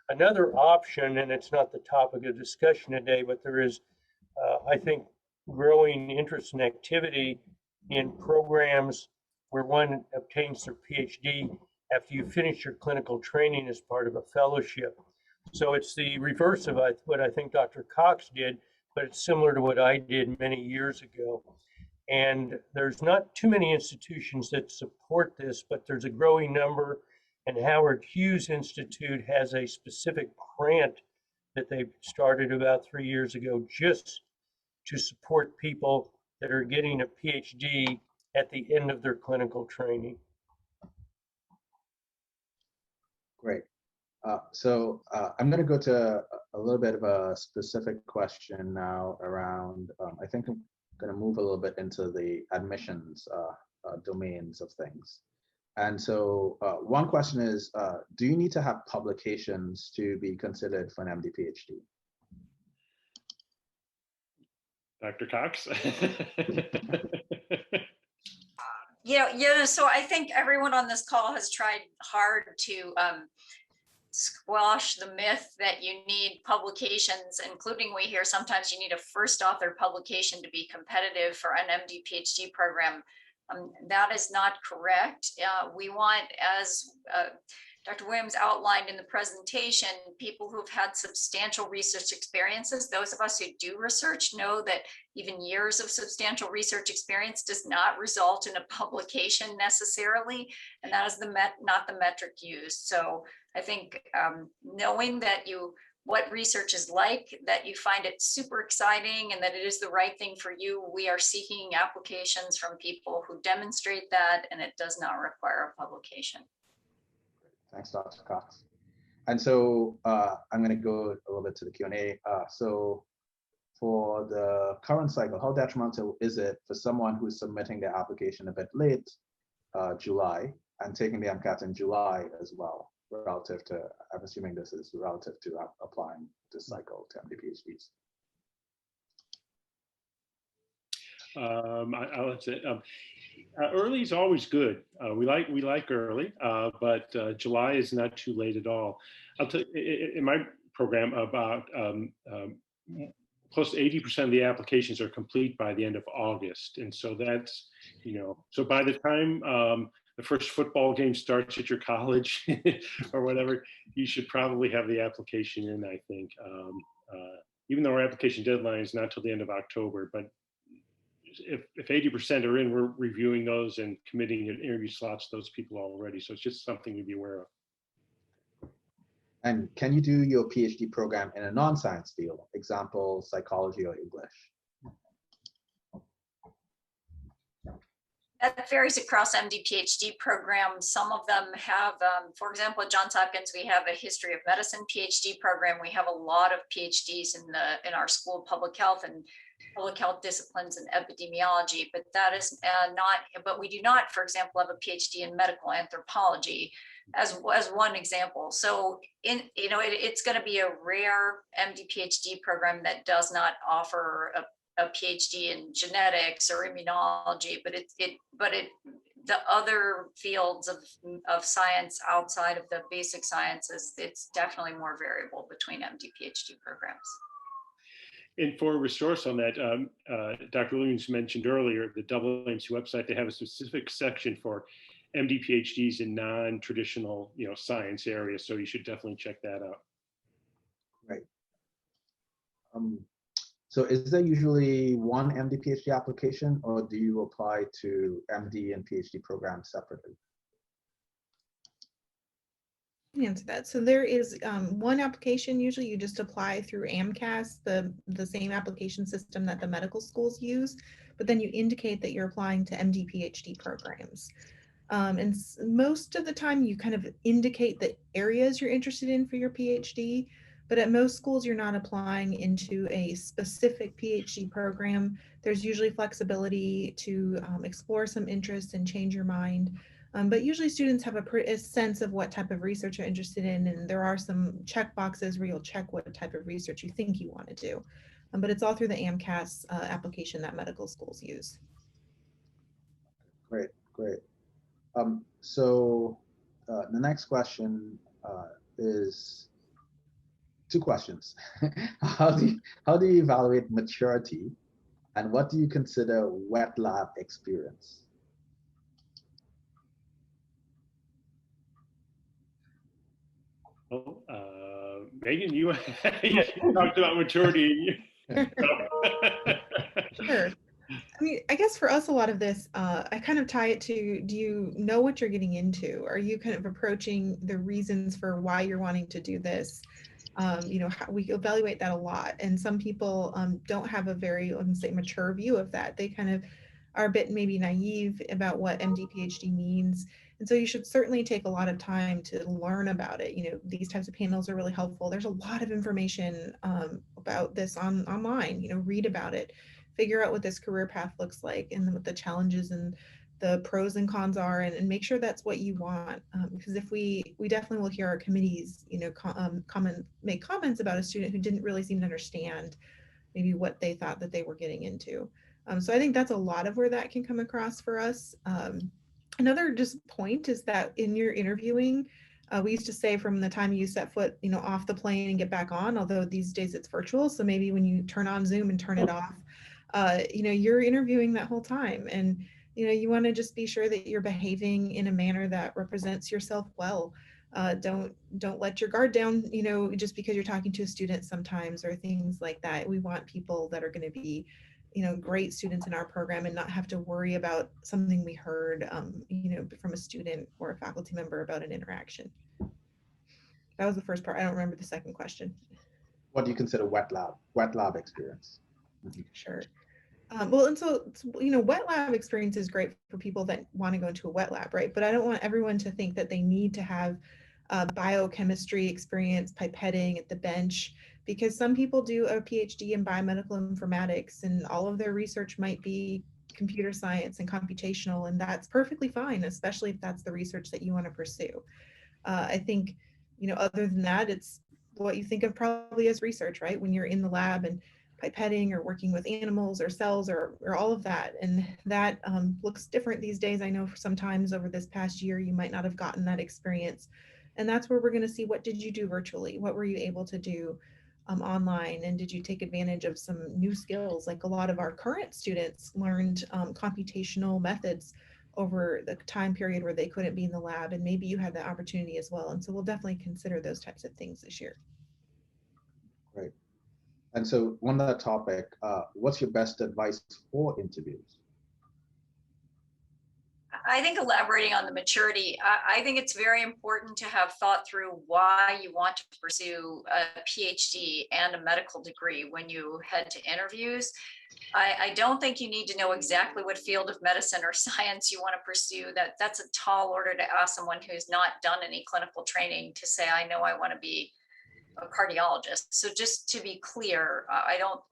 Another option, and it's not the topic of discussion today, but there is, I think, growing interest and activity in programs where one obtains their PhD after you finish your clinical training as part of a fellowship. So it's the reverse of what I think Dr. Cox did, but it's similar to what I did many years ago. And there's not too many institutions that support this, but there's a growing number. And Howard Hughes Institute has a specific grant that they started about 3 years ago just to support people that are getting a PhD at the end of their clinical training.
Great. So I'm going to go to a little bit of a specific question now around, I think I'm going to move a little bit into the admissions domains of things. And so one question is, do you need to have publications to be considered for an MD PhD?
Dr. Cox?
So I think everyone on this call has tried hard to squash the myth that you need publications, including we hear sometimes you need a first author publication to be competitive for an MD PhD program. That is not correct. We want, as Dr. Williams outlined in the presentation, people who've had substantial research experiences. Those of us who do research know that even years of substantial research experience does not result in a publication necessarily, and that is not the metric used. So I think knowing that what research is like, that you find it super exciting and that it is the right thing for you, we are seeking applications from people who demonstrate that, and it does not require a publication.
Thanks, Dr. Cox. And so I'm going to go a little bit to the Q&A. So for the current cycle, how detrimental is it for someone who's submitting their application a bit late, July, and taking the MCAT in July as well, relative to, I'm assuming this is relative to applying this cycle to MD PhDs?
I'll say, early is always good. We like early, but July is not too late at all. I'll tell you, in my program, about close to 80% of the applications are complete by the end of August. And so that's, so by the time the first football game starts at your college or whatever, you should probably have the application in, I think. Even though our application deadline is not till the end of October, but if 80% are in, we're reviewing those and committing an interview slots to those people already. So it's just something to be aware of.
And can you do your PhD program in a non-science field? Example, psychology or English?
That varies across MD-PhD programs. Some of them have, for example, at Johns Hopkins, we have a history of medicine PhD program. We have a lot of PhDs in our school of public health and public health disciplines and epidemiology, but that is but we do not, for example, have a PhD in medical anthropology as one example. So it's going to be a rare MD-PhD program that does not offer a PhD in genetics or immunology, but the other fields of science outside of the basic sciences, it's definitely more variable between MD-PhD programs.
And for a resource on that, Dr. Williams mentioned earlier, the AAMC website, they have a specific section for MD-PhDs in non-traditional, science areas. So you should definitely check that out.
Right. So is there usually one MD-PhD application, or do you apply to MD and PhD programs separately?
Answer that. So there is one application. Usually you just apply through AMCAS, the same application system that the medical schools use, but then you indicate that you're applying to MD-PhD programs. And most of the time you kind of indicate the areas you're interested in for your PhD, but at most schools you're not applying into a specific PhD program. There's usually flexibility to explore some interest and change your mind. But usually students have a sense of what type of research you're interested in, and there are some check boxes where you'll check what type of research you think you want to do. But it's all through the AMCAS application that medical schools use.
Great, great. So the next question is two questions. How do you evaluate maturity, and what do you consider wet lab experience?
Well, Megan, you talked about maturity.
Sure. I mean, I guess for us, a lot of this, I kind of tie it to, do you know what you're getting into? Are you kind of approaching the reasons for why you're wanting to do this? We evaluate that a lot. And some people don't have a very, let's say, mature view of that. They kind of are a bit maybe naive about what MD-PhD means. And so you should certainly take a lot of time to learn about it. These types of panels are really helpful. There's a lot of information about this online, read about it, figure out what this career path looks like and what the challenges and the pros and cons are, and make sure that's what you want. Because if we definitely will hear our committees, make comments about a student who didn't really seem to understand maybe what they thought that they were getting into. So I think that's a lot of where that can come across for us. Another just point is that in your interviewing, we used to say from the time you set foot, off the plane and get back on, although these days it's virtual. So maybe when you turn on Zoom and turn it off, you're interviewing that whole time. And, you want to just be sure that you're behaving in a manner that represents yourself well. Don't let your guard down, just because you're talking to a student sometimes or things like that. We want people that are going to be, great students in our program and not have to worry about something we heard, from a student or a faculty member about an interaction. That was the first part. I don't remember the second question.
What do you consider wet lab experience?
Sure. Well, and so, wet lab experience is great for people that want to go into a wet lab, right? But I don't want everyone to think that they need to have biochemistry experience, pipetting at the bench, because some people do a PhD in biomedical informatics and all of their research might be computer science and computational, and that's perfectly fine, especially if that's the research that you want to pursue. I think, other than that, it's what you think of probably as research, right? When you're in the lab and pipetting or working with animals or cells or all of that. And that looks different these days. I know sometimes over this past year, you might not have gotten that experience. And that's where we're going to see, what did you do virtually? What were you able to do online? And did you take advantage of some new skills? Like a lot of our current students learned computational methods over the time period where they couldn't be in the lab, and maybe you had that opportunity as well. And so we'll definitely consider those types of things this year.
Great. And so on that topic, what's your best advice for interviews?
I think elaborating on the maturity, I think it's very important to have thought through why you want to pursue a PhD and a medical degree when you head to interviews. I don't think you need to know exactly what field of medicine or science you want to pursue. That's a tall order to ask someone who's not done any clinical training to say, I know I want to be a cardiologist. So just to be clear,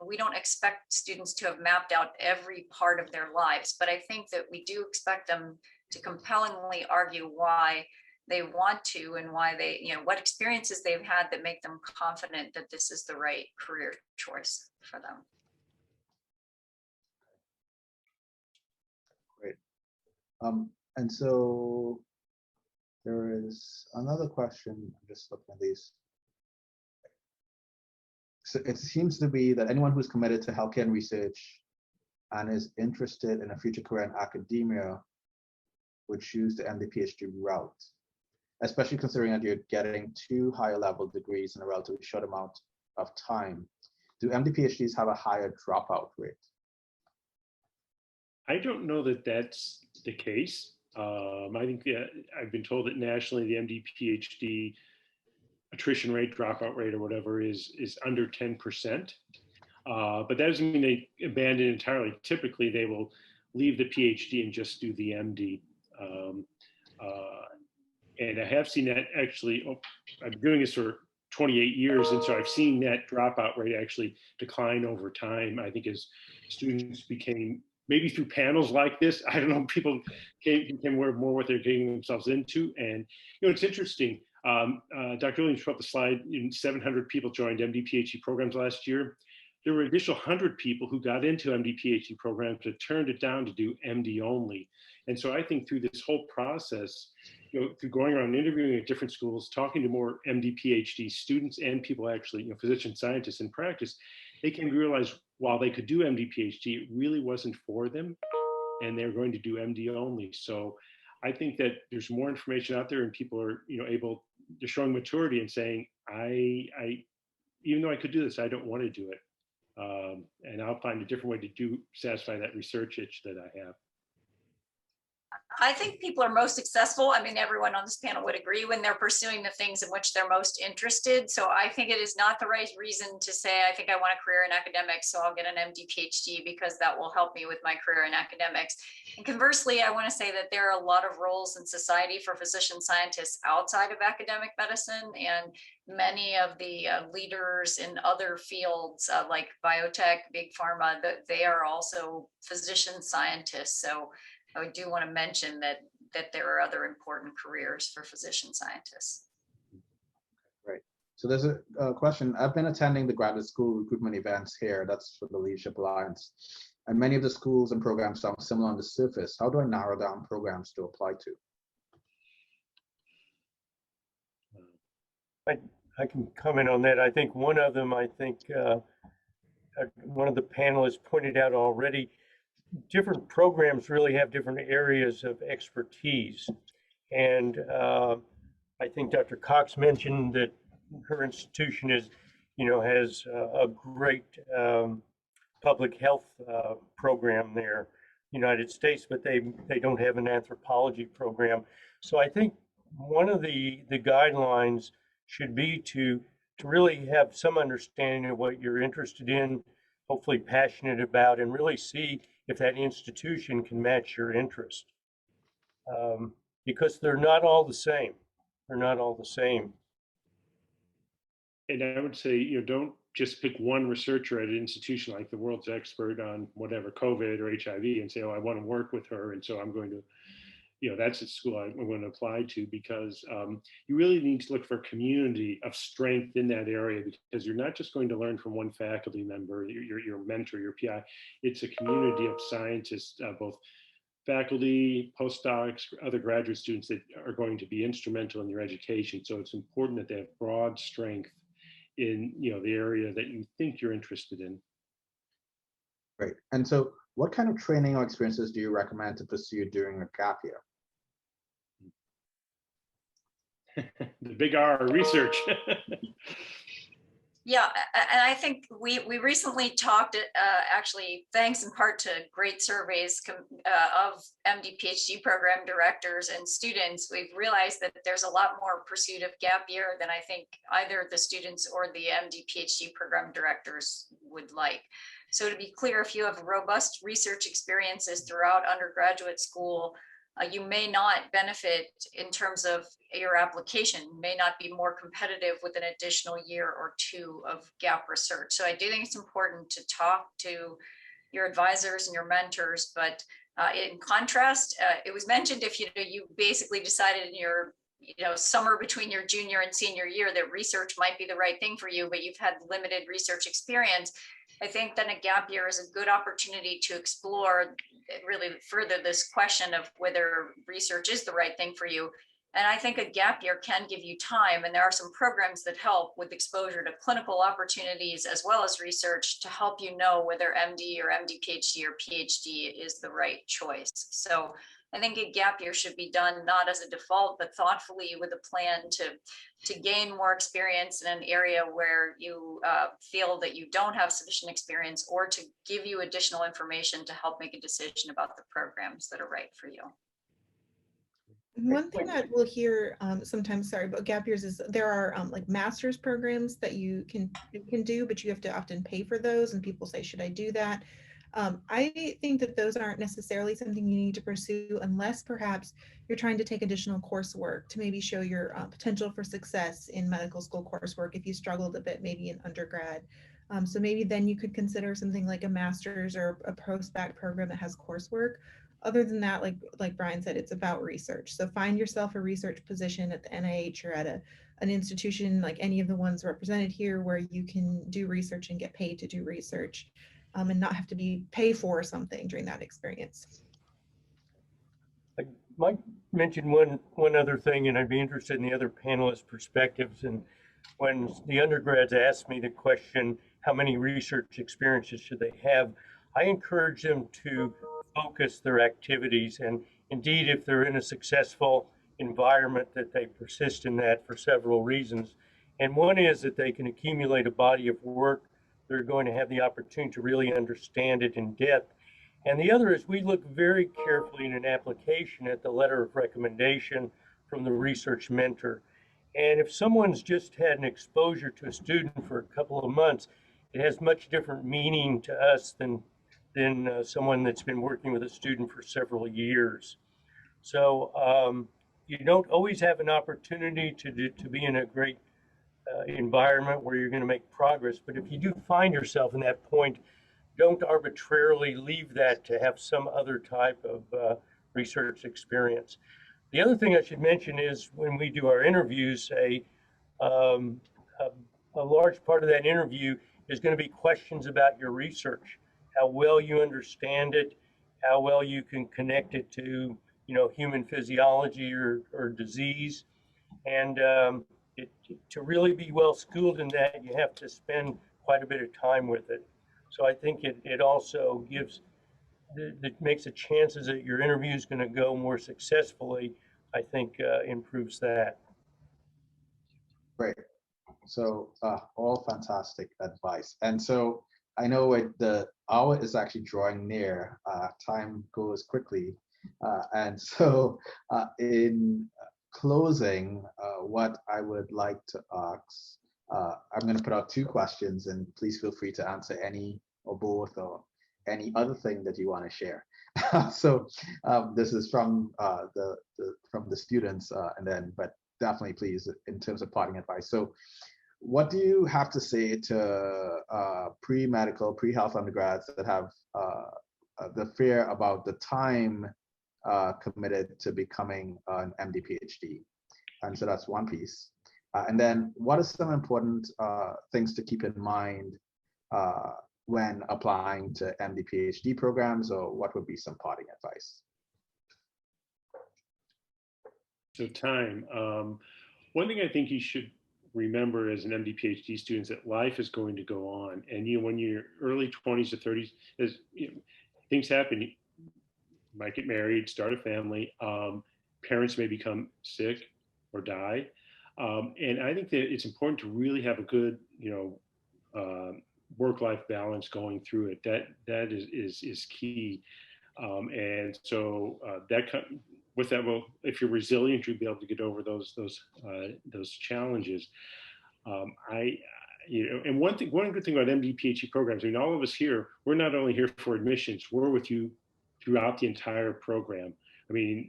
we don't expect students to have mapped out every part of their lives, but I think that we do expect them to compellingly argue why they want to, and why they, what experiences they've had that make them confident that this is the right career choice for them.
Great. And so there is another question. I'm just looking at these. So it seems to be that anyone who's committed to healthcare and research and is interested in a future career in academia would choose the MD-PhD route, especially considering that you're getting 2 higher level degrees in a relatively short amount of time. Do MD-PhDs have a higher dropout rate?
I don't know that that's the case. I think I've been told that nationally the MD-PhD attrition rate, dropout rate, or whatever is under 10%. But that doesn't mean they abandon entirely. Typically, they will leave the PhD and just do the MD. And I have seen that actually. I've been doing this for 28 years, and so I've seen that dropout rate actually decline over time. I think as students became, maybe through panels like this, I don't know, people became aware more what they're getting themselves into. And it's interesting. Dr. Williams put up the slide, 700 people joined MD-PhD programs last year. There were an additional 100 people who got into MD-PhD programs but turned it down to do MD only. And so I think through this whole process, through going around interviewing at different schools, talking to more MD-PhD students and people actually, physician scientists in practice, they came to realize while they could do MD-PhD, it really wasn't for them, and they're going to do MD only. So I think that there's more information out there, and people are, they're showing maturity and saying, I, even though I could do this, I don't want to do it. And I'll find a different way to satisfy that research itch that I have.
I think people are most successful. I mean, everyone on this panel would agree when they're pursuing the things in which they're most interested. So I think it is not the right reason to say, I think I want a career in academics, so I'll get an MD PhD because that will help me with my career in academics. And conversely, I want to say that there are a lot of roles in society for physician scientists outside of academic medicine, and many of the leaders in other fields like biotech, big pharma, they are also physician scientists. So I do want to mention that there are other important careers for physician scientists.
Right. So there's a question. I've been attending the graduate school recruitment events here. That's for the Leadership Alliance. And many of the schools and programs sound similar on the surface. How do I narrow down programs to apply to?
I can comment on that. I think one of them, one of the panelists pointed out already, different programs really have different areas of expertise. And I think Dr. Cox mentioned that her institution is, has a great public health program there, United States, but they don't have an anthropology program. So I think one of the guidelines should be to really have some understanding of what you're interested in, hopefully passionate about, and really see if that institution can match your interest. Because they're not all the same. They're not all the same.
And I would say, don't just pick one researcher at an institution like the world's expert on whatever, COVID or HIV, and say, oh, I want to work with her, and so I'm going to, that's the school I'm going to apply to, because you really need to look for a community of strength in that area, because you're not just going to learn from one faculty member, your mentor, your PI. It's a community of scientists, both faculty, postdocs, other graduate students that are going to be instrumental in your education. So it's important that they have broad strength in the area that you think you're interested in.
Great. And so what kind of training or experiences do you recommend to pursue during a gap year?
The big R, research.
Yeah, and I think we recently talked, actually, thanks in part to great surveys of MD-PhD program directors and students, we've realized that there's a lot more pursuit of gap year than I think either the students or the MD-PhD program directors would like. So to be clear, if you have robust research experiences throughout undergraduate school, you may not benefit in terms of your application, may not be more competitive with an additional year or two of gap research. So I do think it's important to talk to your advisors and your mentors, but in contrast, it was mentioned if you basically decided in your summer between your junior and senior year that research might be the right thing for you, but you've had limited research experience, I think then a gap year is a good opportunity to explore really further this question of whether research is the right thing for you. And I think a gap year can give you time, and there are some programs that help with exposure to clinical opportunities as well as research to help you know whether MD or MD-PhD or PhD is the right choice. So I think a gap year should be done not as a default, but thoughtfully with a plan to gain more experience in an area where you feel that you don't have sufficient experience, or to give you additional information to help make a decision about the programs that are right for you.
One thing that we'll hear sometimes, sorry, about gap years is there are like master's programs that you can do, but you have to often pay for those, and people say, should I do that? I think that those aren't necessarily something you need to pursue unless perhaps you're trying to take additional coursework to maybe show your potential for success in medical school coursework if you struggled a bit maybe in undergrad. So maybe then you could consider something like a master's or a post-bac program that has coursework. Other than that, like Brian said, it's about research. So find yourself a research position at the NIH or at an institution like any of the ones represented here where you can do research and get paid to do research. And not have to pay for something during that experience.
I might mention one other thing, and I'd be interested in the other panelists' perspectives. And when the undergrads asked me the question, how many research experiences should they have, I encourage them to focus their activities. And indeed, if they're in a successful environment, that they persist in that for several reasons. And one is that they can accumulate a body of work. They're going to have the opportunity to really understand it in depth. And the other is we look very carefully in an application at the letter of recommendation from the research mentor. And if someone's just had an exposure to a student for a couple of months, it has much different meaning to us than someone that's been working with a student for several years. So you don't always have an opportunity to be in a great environment where you're going to make progress. But if you do find yourself in that point, don't arbitrarily leave that to have some other type of research experience. The other thing I should mention is when we do our interviews, a large part of that interview is going to be questions about your research, how well you understand it, how well you can connect it to human physiology or disease. And to really be well schooled in that, you have to spend quite a bit of time with it. So I think it also makes the chances that your interview is going to go more successfully, I think improves that.
Great. So all fantastic advice. And so I know the hour is actually drawing near. Time goes quickly. And so in closing, what I would like to ask, I'm going to put out two questions, and please feel free to answer any or both or any other thing that you want to share. So this is from the students, but definitely please, in terms of parting advice. So what do you have to say to pre-medical, pre-health undergrads that have the fear about the time committed to becoming an MD-PhD? And so that's one piece. And then what are some important things to keep in mind when applying to MD-PhD programs, or what would be some parting advice?
So time. One thing I think you should remember as an MD-PhD student is that life is going to go on. And when you're early 20s to 30s, as things happen, you might get married, start a family, parents may become sick or die. And I think that it's important to really have a good, work-life balance going through it. That is key. And so with that, well, if you're resilient, you'll be able to get over those challenges. And one good thing about MD-PhD programs, I mean, all of us here, we're not only here for admissions, we're with you throughout the entire program. I mean,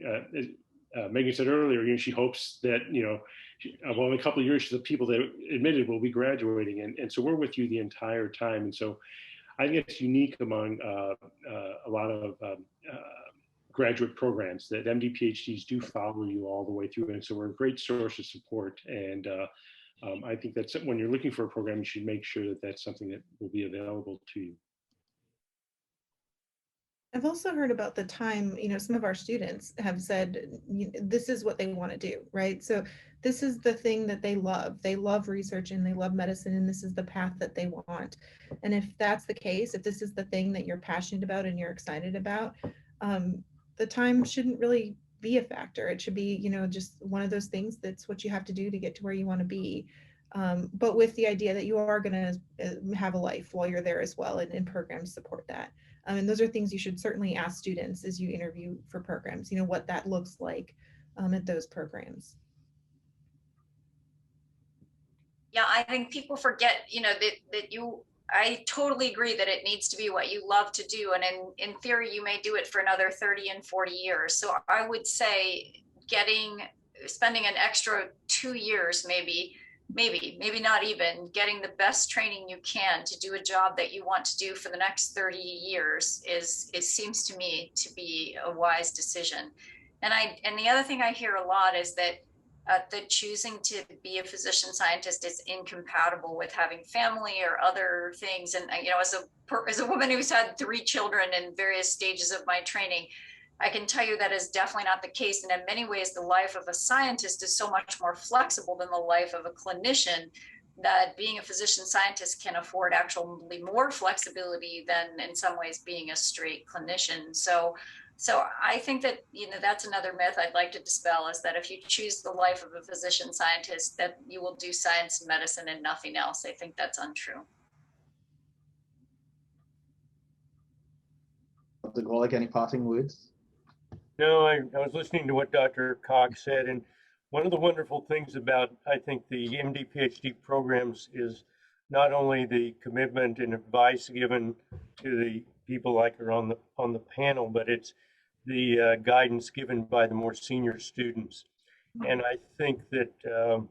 Megan said earlier, she hopes that, well, in a couple of years, the people that admitted will be graduating. And so we're with you the entire time. And so I think it's unique among a lot of graduate programs that MD-PhDs do follow you all the way through. And so we're a great source of support. And I think that's when you're looking for a program, you should make sure that that's something that will be available to you.
I've also heard about the time, some of our students have said, this is what they want to do, right? So this is the thing that they love. They love research and they love medicine, and this is the path that they want. And if that's the case, if this is the thing that you're passionate about and you're excited about, the time shouldn't really be a factor. It should be, just one of those things that's what you have to do to get to where you want to be. But with the idea that you are going to have a life while you're there as well, and programs support that. And those are things you should certainly ask students as you interview for programs, what that looks like at those programs.
Yeah, I think people forget, I totally agree that it needs to be what you love to do. And in theory, you may do it for another 30 and 40 years. So I would say spending an extra 2 years, maybe not even, getting the best training you can to do a job that you want to do for the next 30 years seems to me to be a wise decision. And the other thing I hear a lot is that choosing to be a physician scientist is incompatible with having family or other things. And as a woman who's had 3 children in various stages of my training, I can tell you that is definitely not the case. And in many ways, the life of a scientist is so much more flexible than the life of a clinician, that being a physician scientist can afford actually more flexibility than in some ways being a straight clinician. So I think that, that's another myth I'd like to dispel, is that if you choose the life of a physician scientist, that you will do science and medicine and nothing else. I think that's untrue.
Dr. Gorlick, any parting words?
No, I was listening to what Dr. Cox said, and one of the wonderful things about, I think, the MD PhD programs is not only the commitment and advice given to the people like are on the panel, but it's the guidance given by the more senior students. And I think that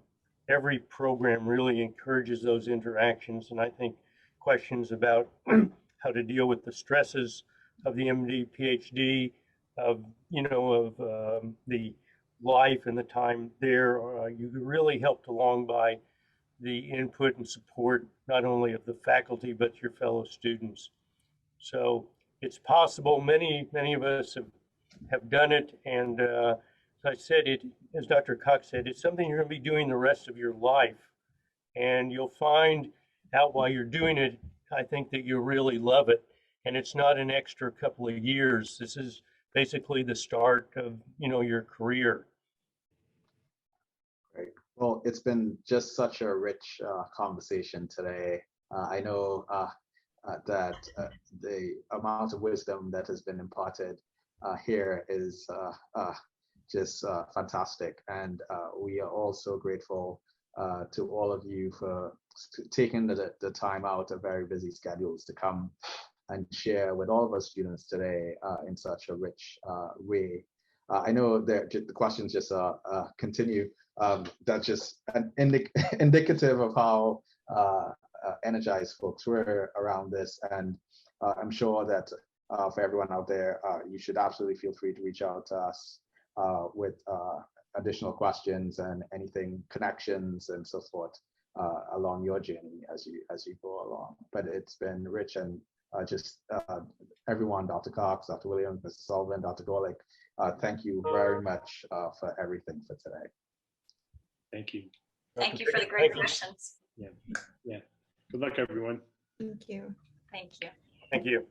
every program really encourages those interactions. And I think questions about how to deal with the stresses of the MD PhD, of the life and the time there, you really helped along by the input and support not only of the faculty but your fellow students. So it's possible. Many of us have done it, and as I said, as Dr. Cox said, it's something you're going to be doing the rest of your life, and you'll find out while you're doing it, I think, that you really love it, and it's not an extra couple of years. This is basically the start of your career.
Great. Well, it's been just such a rich conversation today. I know that the amount of wisdom that has been imparted here is just fantastic, and we are also grateful to all of you for taking the time out of very busy schedules to come and share with all of our students today in such a rich way. I know that the questions just continue. That's just an indicative of how energized folks were around this. And I'm sure that for everyone out there, you should absolutely feel free to reach out to us with additional questions and anything, connections and so forth along your journey as you go along. But it's been rich, and just everyone, Dr. Cox, Dr. Williams, Mr. Sullivan, Dr. Gorlick, Thank you very much for everything for today.
Thank you.
Thank you for the great
Thank you.
questions.
Yeah. Good luck, everyone.
Thank you.
Thank you.
Thank you.